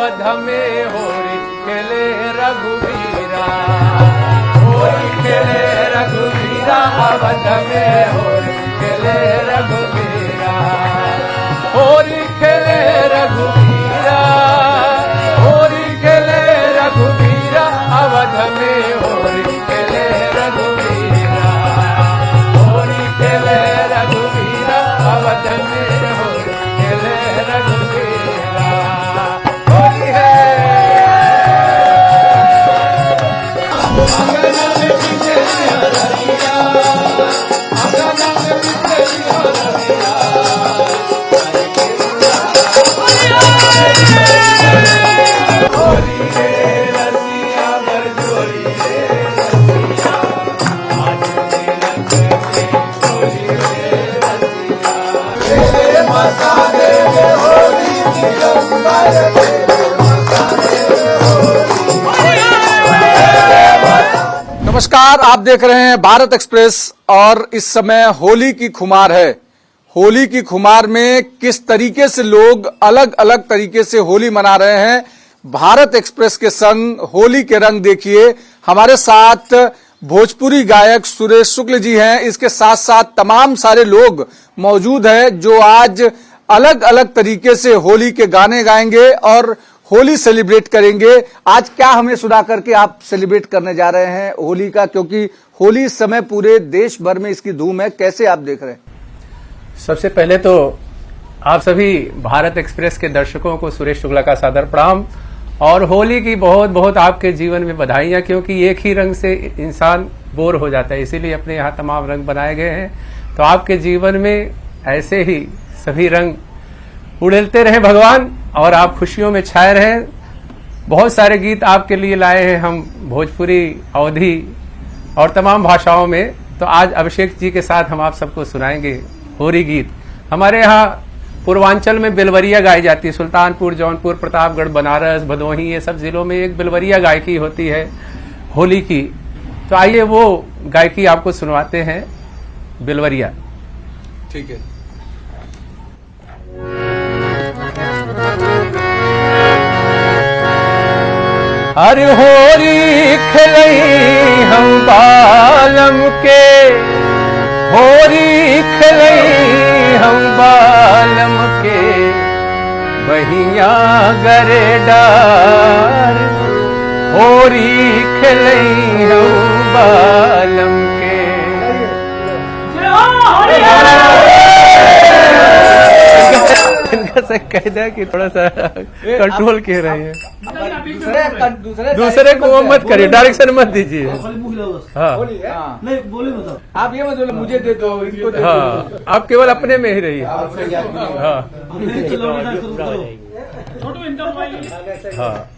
अवध में होरी खेले रघुवीरा, होरी खेले रघुवीरा, अवध में होरी खेले रघुवीरा, होरी खेले रघुवीरा, होरी खेले रघुवीरा, अवध में होरी खेले रघुवीरा, होरी खेले रघुवीरा, अवध में होरी खेले रघुवीरा। होली है नमस्कार, आप देख रहे हैं भारत एक्सप्रेस और इस समय होली की खुमार है। होली की खुमार में किस तरीके से लोग अलग अलग तरीके से होली मना रहे हैं, भारत एक्सप्रेस के संग होली के रंग देखिए। हमारे साथ भोजपुरी गायक सुरेश शुक्ल जी हैं, इसके साथ साथ तमाम सारे लोग मौजूद हैं जो आज अलग अलग तरीके से होली के गाने गाएंगे और होली सेलिब्रेट करेंगे। आज क्या हमें सुना करके आप सेलिब्रेट करने जा रहे हैं होली का, क्योंकि होली इस समय पूरे देश भर में इसकी धूम है, कैसे आप देख रहे हैं? सबसे पहले तो आप सभी भारत एक्सप्रेस के दर्शकों को सुरेश शुक्ला का सादर प्रणाम और होली की बहुत बहुत आपके जीवन में बधाइयां, क्योंकि एक ही रंग से इंसान बोर हो जाता है, इसीलिए अपने यहाँ तमाम रंग बनाए गए हैं। तो आपके जीवन में ऐसे ही सभी रंग उड़ेलते रहे भगवान और आप खुशियों में छाए रहें। बहुत सारे गीत आपके लिए लाए हैं हम, भोजपुरी, अवधी और तमाम भाषाओं में। तो आज अभिषेक जी के साथ हम आप सबको सुनाएंगे होली गीत। हमारे यहाँ पूर्वांचल में बेलवरिया गाई जाती है, सुल्तानपुर, जौनपुर, प्रतापगढ़, बनारस, भदोही, ये सब जिलों में एक बेलवरिया गायकी होती है होली की। तो आइए वो गायकी आपको सुनवाते हैं, बेलवरिया। ठीक है। अरे होरी खेलई हम बालम के, होरी खेलई हम बालम के, बहिया गरे डार, होरी खेलई हम बालम के। इनका से कह दिया कि थोड़ा सा कंट्रोल कह रहे हैं, दूसरे को मत करिए, डायरेक्शन मत दीजिए। हाँ नहीं बोले मतलब आप ये मत बोलो मुझे दे दो, इनको दे दो। हाँ, आप केवल अपने में ही रहिए। हाँ हाँ,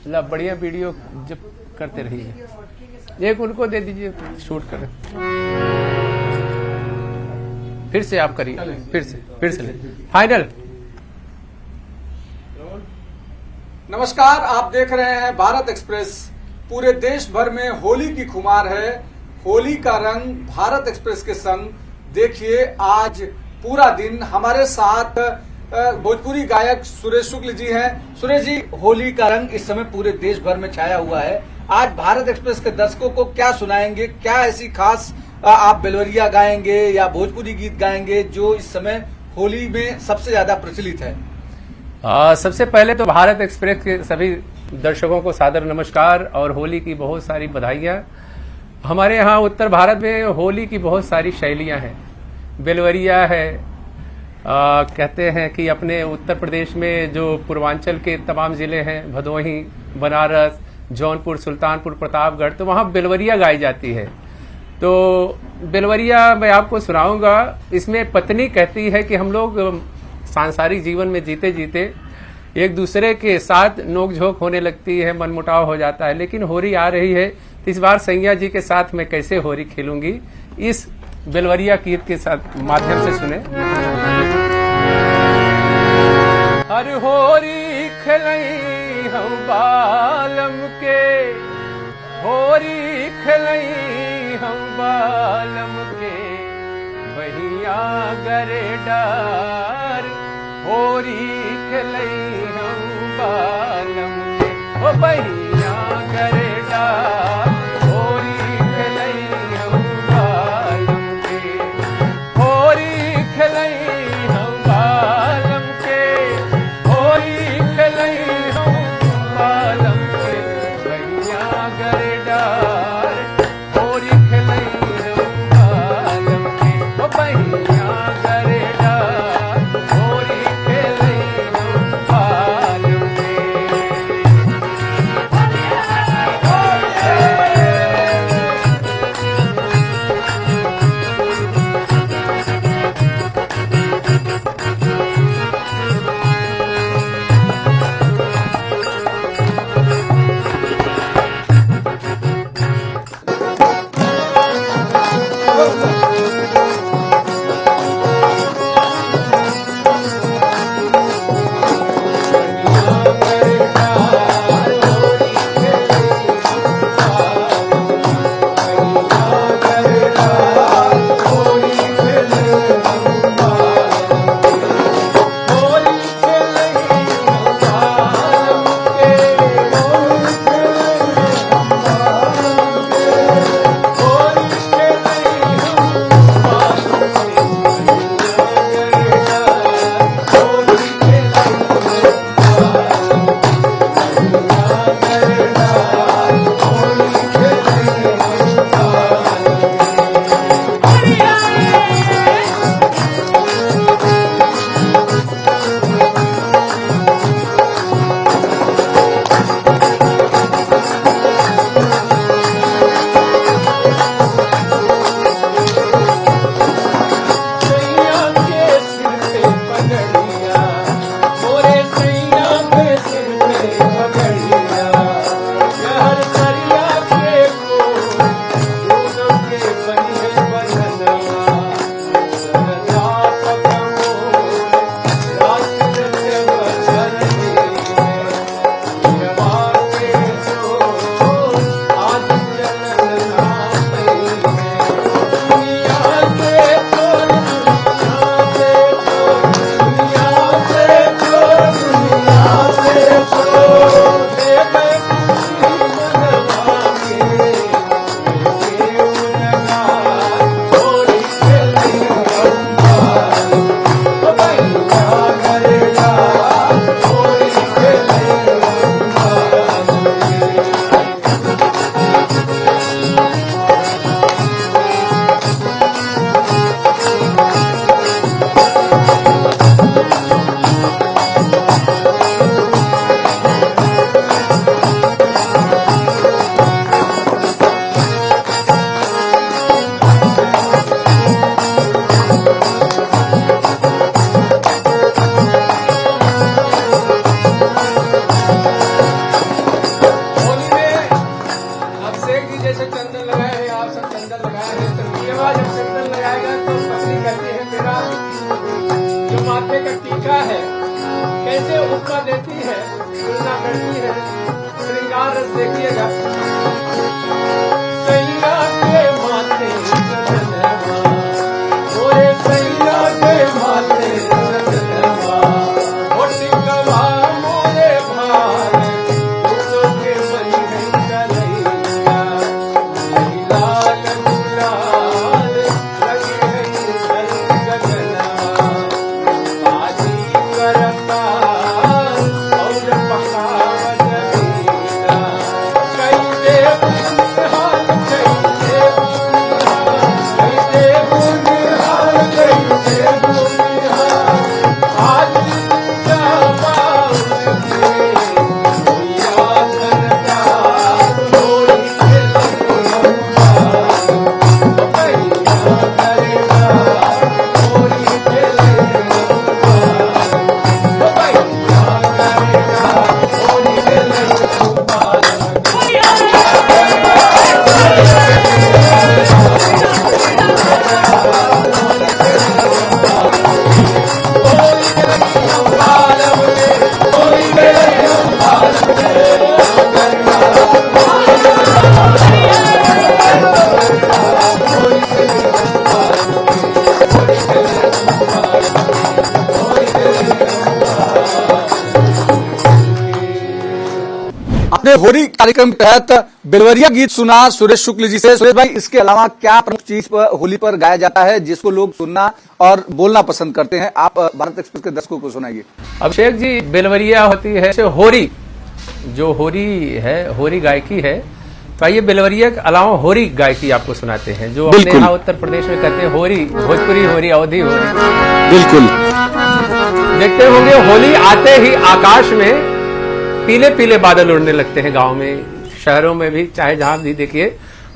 ला बढ़िया वीडियो जब करते रहिए। एक उनको दे दीजिए, शूट करें। फिर से आप करिए, फिर से ले फाइनल। नमस्कार, आप देख रहे हैं भारत एक्सप्रेस। पूरे देश भर में होली की खुमार है, होली का रंग भारत एक्सप्रेस के संग देखिए। आज पूरा दिन हमारे साथ भोजपुरी गायक सुरेश शुक्ल जी हैं। सुरेश जी, होली का रंग इस समय पूरे देश भर में छाया हुआ है, आज भारत एक्सप्रेस के दर्शकों को क्या सुनाएंगे? क्या ऐसी खास आप बेलवरिया गाएंगे या भोजपुरी गीत गाएंगे जो इस समय होली में सबसे ज्यादा प्रचलित है? सबसे पहले तो भारत एक्सप्रेस के सभी दर्शकों को सादर नमस्कार और होली की बहुत सारी बधाइयां। हमारे यहाँ उत्तर भारत में होली की बहुत सारी शैलियां हैं। बेलवरिया है, कहते हैं कि अपने उत्तर प्रदेश में जो पूर्वांचल के तमाम जिले हैं, भदोही, बनारस, जौनपुर, सुल्तानपुर, प्रतापगढ़, तो वहाँ बेलवरिया गाई जाती है। तो बेलवरिया मैं आपको सुनाऊंगा। इसमें पत्नी कहती है कि हम लोग सांसारिक जीवन में जीते जीते एक दूसरे के साथ नोकझोंक होने लगती है, मनमुटाव हो जाता है, लेकिन होली आ रही है तो इस बार सैया जी के साथ मैं कैसे होली खेलूंगी, इस बेलवरिया गीत के साथ माध्यम से सुने। हर होली खेलई हम बालम के, होली खेलई हम बालम के, बहिया गरे डार, होरी खेलई हम बालम के ओ बहिया करे डार होरी खेलई हम बालम के होरी खेलई हम बालम के होरी खेलई हम बालम के बहिया करे डार होरी खेलई हम बालम के ओ बहिया करे डार होरी खेलई हम बालम के कैसे उपमा देती है, तुलना करती है। श्रृंगार रस देखिएगा। सैया के माथे चंद्रमा, ओए सैया के माथे चंद्रमा, होठी कवा मोरे भार, फूलों के बनी है कलैया, लाल गुलाल लगे है गगना, बाजी करता और पहाड़ नीला, कई आपने होली कार्यक्रम के तहत बेलवरिया गीत सुना सुरेश शुक्ल जी से। सुरेश भाई, इसके अलावा क्या प्रमुख चीज पर होली पर गाया जाता है जिसको लोग सुनना और बोलना पसंद करते हैं? आप भारत एक्सप्रेस के दर्शकों को सुनाइए। अभिषेक जी, बेलवरिया होती है होरी, जो होरी है, होरी गायकी है। तो आइए बेलवरिया के अलावा होरी गायकी आपको सुनाते हैं, जो अपने यहाँ उत्तर प्रदेश में कहते हैं होरी, भोजपुरी होरी, अवधी होरी। बिल्कुल देखते होंगे होली आते ही आकाश में पीले पीले बादल उड़ने लगते हैं। गांव में, शहरों में भी, चाहे जहां भी देखिए,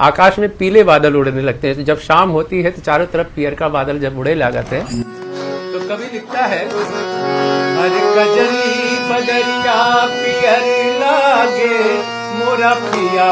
आकाश में पीले बादल उड़ने लगते हैं। तो जब शाम होती है तो चारों तरफ पियर का बादल जब उड़े लागते हैं, तो कवि लिखता है, हर कजरी बदरिया पियर लागे, मोरा पिया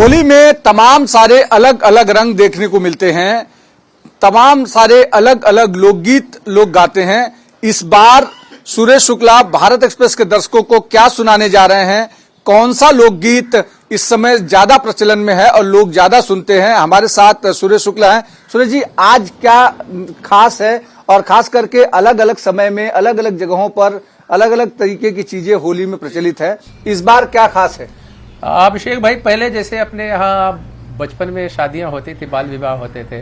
होली में तमाम सारे अलग अलग रंग देखने को मिलते हैं, तमाम सारे अलग अलग लोकगीत लोग गाते हैं। इस बार सुरेश शुक्ला भारत एक्सप्रेस के दर्शकों को क्या सुनाने जा रहे हैं, कौन सा लोकगीत इस समय ज्यादा प्रचलन में है और लोग ज्यादा सुनते हैं। हमारे साथ सुरेश शुक्ला हैं। सुरेश जी, आज क्या खास है और खास करके अलग अलग समय में अलग अलग जगहों पर अलग अलग तरीके की चीजें होली में प्रचलित है, इस बार क्या खास है? अभिषेक भाई, पहले जैसे अपने यहाँ बचपन में शादियां होती थी, बाल विवाह होते थे,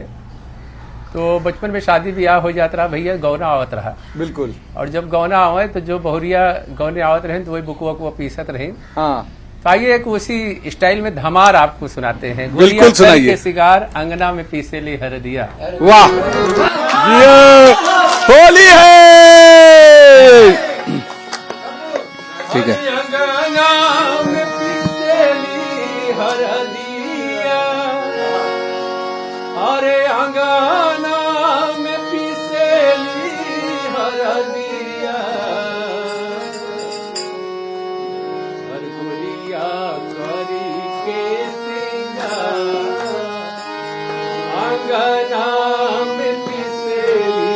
तो बचपन में शादी ब्याह हो जाता रहा, भैया गौना आवत रहा। बिल्कुल। और जब गौना आवे तो जो बहुरिया गौने आवत रहे तो वही बुकुआ को पीसत रहे। हाँ, तो आइए एक उसी स्टाइल में धमार आपको सुनाते हैं। बिल्कुल सुनाइए। के सिगार अंगना में पीसे ली हरदिया। वाह, ये होली है। ठीक है। अरे अंगना में पीसेली हरदिया, हरगुरिया करी के सिंगार अंगना में पीसेली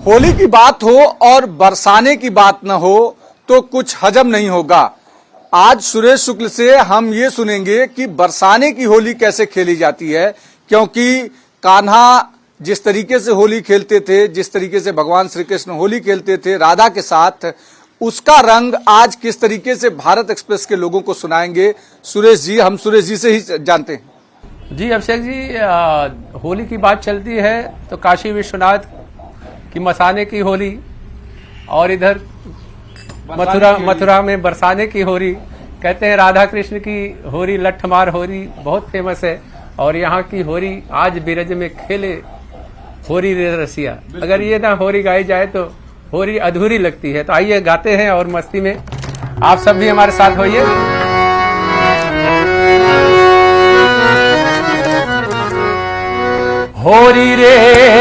होली की बात हो और बरसाने की बात न हो तो कुछ हजम नहीं होगा। आज सुरेश शुक्ल से हम ये सुनेंगे कि बरसाने की होली कैसे खेली जाती है, क्योंकि कान्हा जिस तरीके से होली खेलते थे, जिस तरीके से भगवान श्री कृष्ण होली खेलते थे राधा के साथ, उसका रंग आज किस तरीके से भारत एक्सप्रेस के लोगों को सुनाएंगे सुरेश जी। हम सुरेश जी से ही जानते हैं। जी अभिषेक जी, होली की बात चलती है तो काशी विश्वनाथ की मसाने की होली और इधर मथुरा में बरसाने की होली, कहते हैं राधा कृष्ण की होली, लठमार होली बहुत फेमस है। और यहाँ की होली आज बिरज में खेले होरी रे रसिया, अगर ये ना होली गाई जाए तो होली अधूरी लगती है। तो आइए गाते हैं और मस्ती में आप सब भी हमारे साथ होइए। होरी रे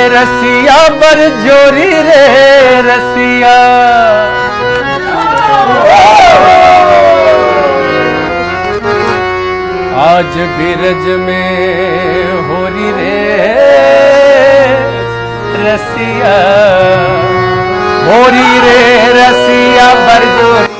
रसिया बरजोरी रे रसिया, आज बिरज में होरी रे रसिया, होरी रे रसिया बरजोरी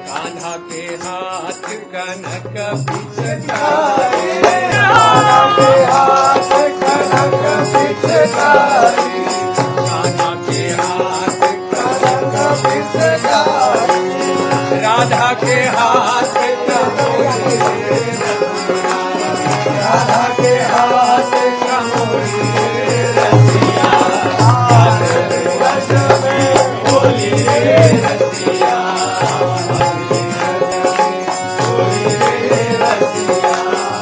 कान्हा के हाथ कनक पिचकारी, कान्हा के हाथ राधा के हाथ का होली रे रसिया, माधव रस में होली रे रसिया, होली रे रसिया,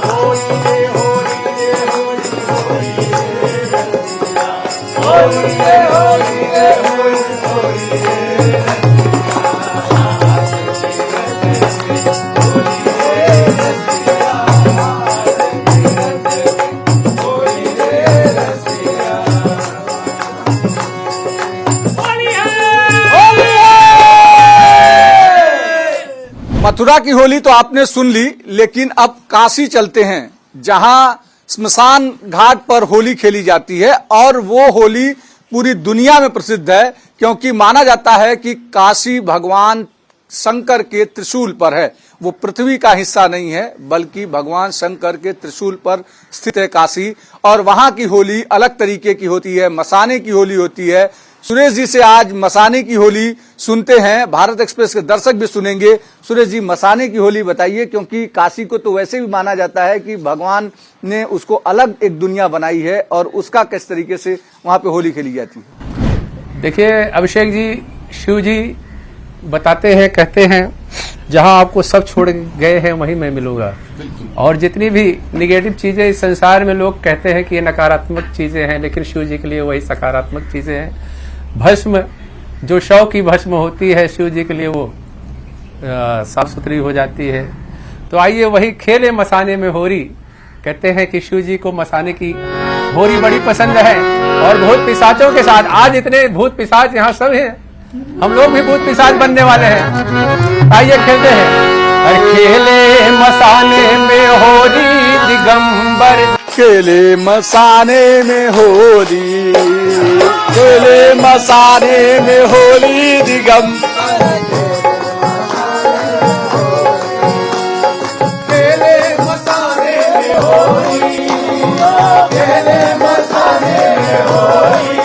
होली रे होली रे होली होली रे रसिया, होली रे होली रे होली होली रे मथुरा की होली तो आपने सुन ली, लेकिन अब काशी चलते हैं, जहां स्मशान घाट पर होली खेली जाती है और वो होली पूरी दुनिया में प्रसिद्ध है, क्योंकि माना जाता है कि काशी भगवान शंकर के त्रिशूल पर है। वो पृथ्वी का हिस्सा नहीं है, बल्कि भगवान शंकर के त्रिशूल पर स्थित है काशी। और वहां की होली अलग तरीके की होती है, मसाने की होली होती है। सुरेश जी से आज मसाने की होली सुनते हैं, भारत एक्सप्रेस के दर्शक भी सुनेंगे। सुरेश जी, मसाने की होली बताइए, क्योंकि काशी को तो वैसे भी माना जाता है कि भगवान ने उसको अलग एक दुनिया बनाई है, और उसका किस तरीके से वहां पे होली खेली जाती है। देखिए अभिषेक जी, शिव जी बताते हैं, कहते हैं, जहां आपको सब छोड़ गए हैं वहीं मैं मिलूंगा। और जितनी भी निगेटिव चीजें इस संसार में लोग कहते हैं कि ये नकारात्मक चीजें हैं, लेकिन शिव जी के लिए वही सकारात्मक चीजें हैं। भस्म, जो शव की भस्म होती है, शिव जी के लिए वो साफ सुथरी हो जाती है। तो आइए वही खेले मसाने में होरी। कहते हैं कि शिव जी को मसाने की होरी बड़ी पसंद है, और भूत पिशाचों के साथ। आज इतने भूत पिशाच यहाँ सब हैं, हम लोग भी भूत पिशाच बनने वाले हैं। आइए खेलते हैं। अरे खेले मसाने में होरी दिगंबर, खेले मसाने में होली, खेले मसाने में होली दिगंबर, खेले मसाने में होली, खेले मसाने में होली,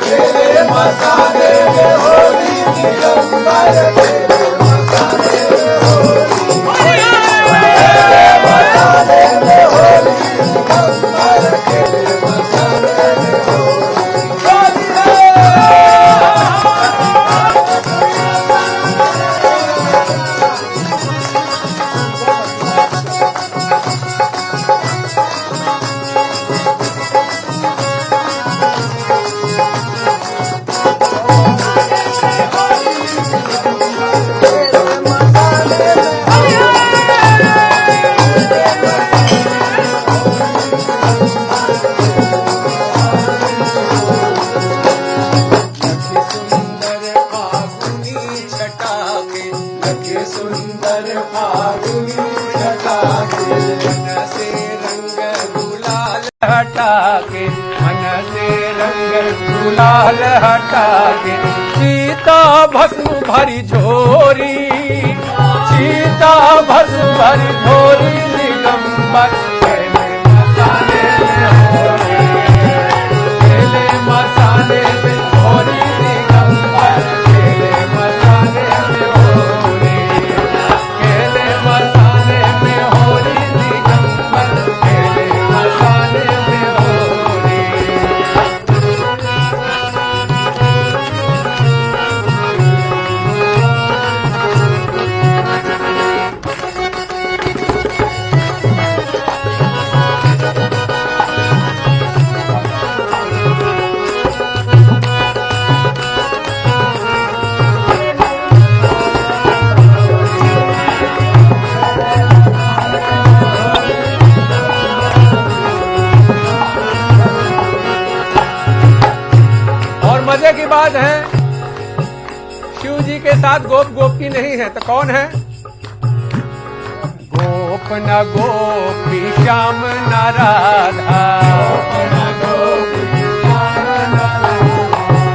खेले मसाने में होली दिगंबर, खेले मसाने में होली, खेले मसाने में होली दिगंबर, खेले मसाने में होली। सुंदर फागुनी छटा के मन से रंग गुलाल हटा के, मन से रंग गुलाल हटा के, सीता भस्म भरी झोरी, सीता भस्म भरी झोरी दिगंबर, खेले मसाने में होली, खेले मसाने में होली दिगंबर, खेले मसाने में होली, खेले मसाने में होली दिगंबर, खेले मसाने में होली। मजे की बात है, शिव जी के साथ गोप गोपी नहीं है, तो कौन है? गोप न गोपी श्याम न राधा,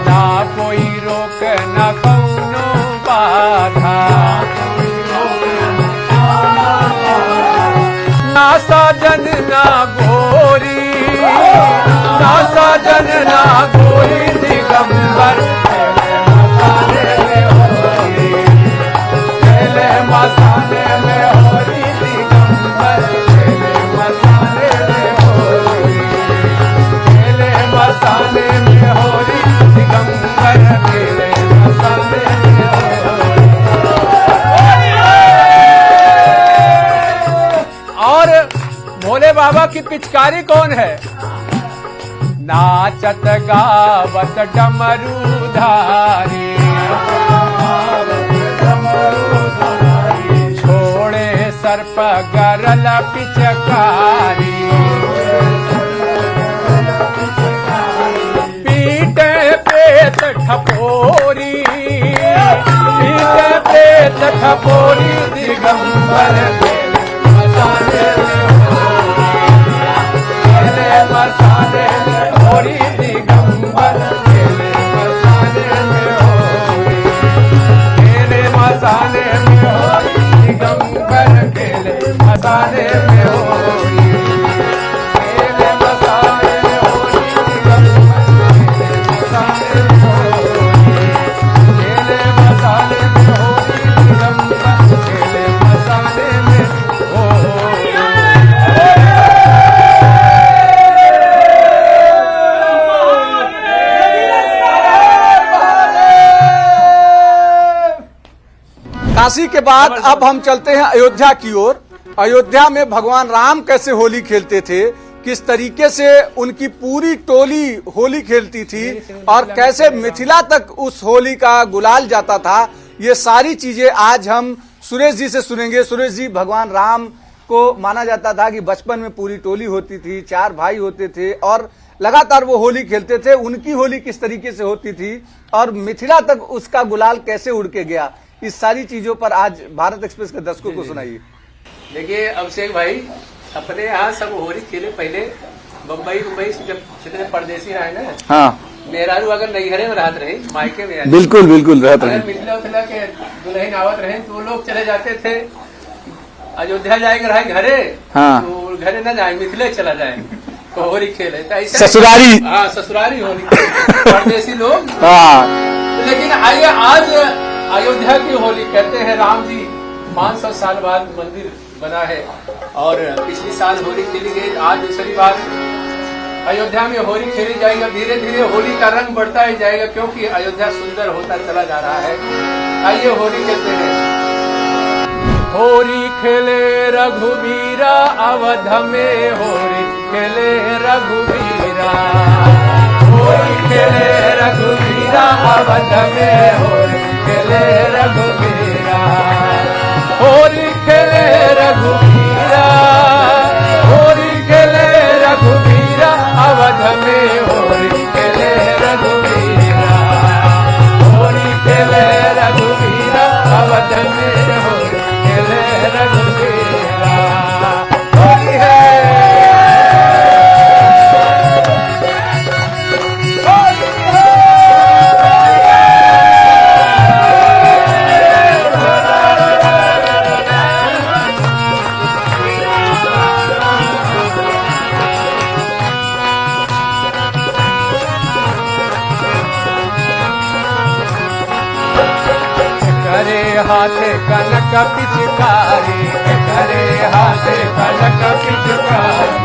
ना कोई रोक न कौनो बाधा, ना साजन ना गोरी, ना साजन ना गोरी दिगंबर, खेले मसाने में होली, खेले मसाने में होली दिगंबर, और भोले बाबा की पिचकारी कौन है? नाचत गावत डमरूधारी, छोड़े सर्प गरल पिचकारी, पीटे प्रेत ठपोरी, पीटे प्रेत ठपोरी, दिगंबर मसाले में होरी, दिगंबर मसाले में होरी, खेले मसाले में होरी, दिगंबर खेले मसाले में होरी, खेले मसाले में होरी, दिगंबर खेले मसाले में होरी, खेले मसाले में होरी, दिगंबर खेले मसाले में होरी। काशी के बाद अब हम चलते हैं अयोध्या की ओर। अयोध्या में भगवान राम कैसे होली खेलते थे, किस तरीके से उनकी पूरी टोली होली खेलती थी और कैसे मिथिला तक उस होली का गुलाल जाता था, ये सारी चीजें आज हम सुरेश जी से सुनेंगे। सुरेश जी, भगवान राम को माना जाता था कि बचपन में पूरी टोली होती थी, 4 भाई होते थे और लगातार वो होली खेलते थे। उनकी होली किस तरीके से होती थी और मिथिला तक उसका गुलाल कैसे उड़ के गया, इस सारी चीजों पर आज भारत एक्सप्रेस के दर्शकों को सुनाइए। देखिए अभिषेक भाई, अपने यहाँ सब होली खेले पहले बम्बई से जब जितने परदेसी रहे ना, हाँ, मेहरारू अगर नैहरे में रहते रहे, मायके में बिल्कुल बिल्कुल रहते अगर रहे, मिथिला उथिला के दुल्हन आवत रहे तो वो लोग चले जाते थे अयोध्या जाएगा रहे घरे, हाँ, तो घरे न जाए मिथिले चला जाए तो होली खेले, तो ऐसे ससुरारी, हाँ ससुरारी होली परदेसी लोग। हाँ, लेकिन आइए आज अयोध्या की होली कहते हैं, राम जी 500 साल बाद मंदिर बना है और पिछली साल होली खेली गई, आज दूसरी बार अयोध्या में होली खेली जाएगी। धीरे धीरे होली का रंग बढ़ता ही जाएगा क्योंकि अयोध्या सुंदर होता चला जा रहा है। आइए होली खेलते हैं। होली खेले रघुवीरा अवध में, होली खेले रघुवीरा, होली खेले रघुवीरा अवध में, होली खेले रघुवीरा, होली खेले रघुवीरा, होली खेले रघुवीरा अवध में, होली खेले रघुवीरा, होली खेले रघुवीरा अवध में, होली खेले रघुवीरा। होली है हाथे कनक पिचकारी, करे हाथे कनक पिचकारी,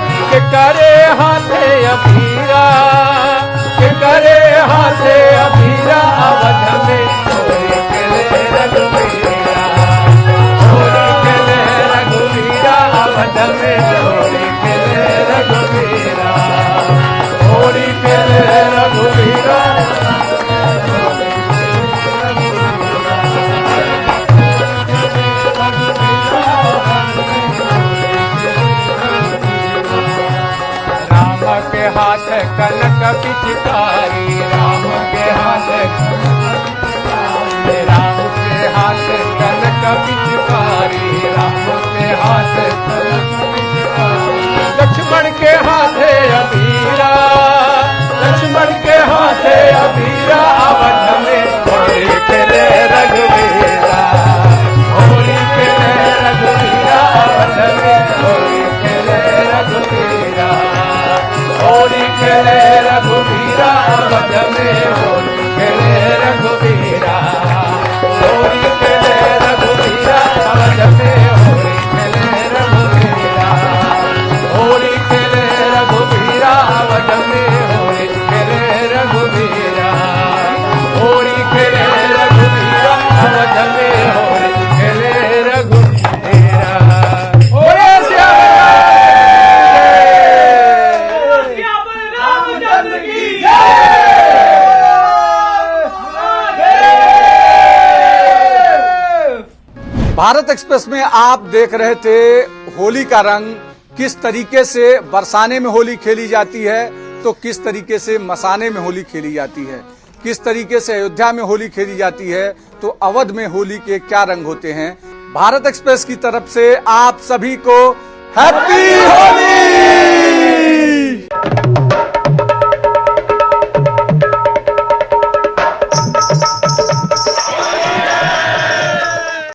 करे हाथे अबीरा, करे हाथे अबीरा अवध में, होली खेले रघुवीरा, होली खेले रघुवीरा अवध में, होली खेले रघुवीरा, होली खेले रघुवीरा। हाथ कनक पिचकारी, राम के हाथ, राम के हाथ कनक पिचकारी, राम के हाथ कनक पिचकारी, लक्ष्मण के हाथे अबीरा, लक्ष्मण के हाथे अबीरा अवध में, होली खेले रघुवीरा, होली खेले रघुवीरा अवध में, होली खेले रघुवीरा, होली खेले रघुवीरा अवध में, होली खेले रघुवीरा, होली खेले रघुवीरा अवध में, होली खेले रघुवीरा। भारत एक्सप्रेस में आप देख रहे थे होली का रंग किस तरीके से बरसाने में होली खेली जाती है तो किस तरीके से मसाने में होली खेली जाती है, किस तरीके से अयोध्या में होली खेली जाती है तो अवध में होली के क्या रंग होते हैं। भारत एक्सप्रेस की तरफ से आप सभी को हैप्पी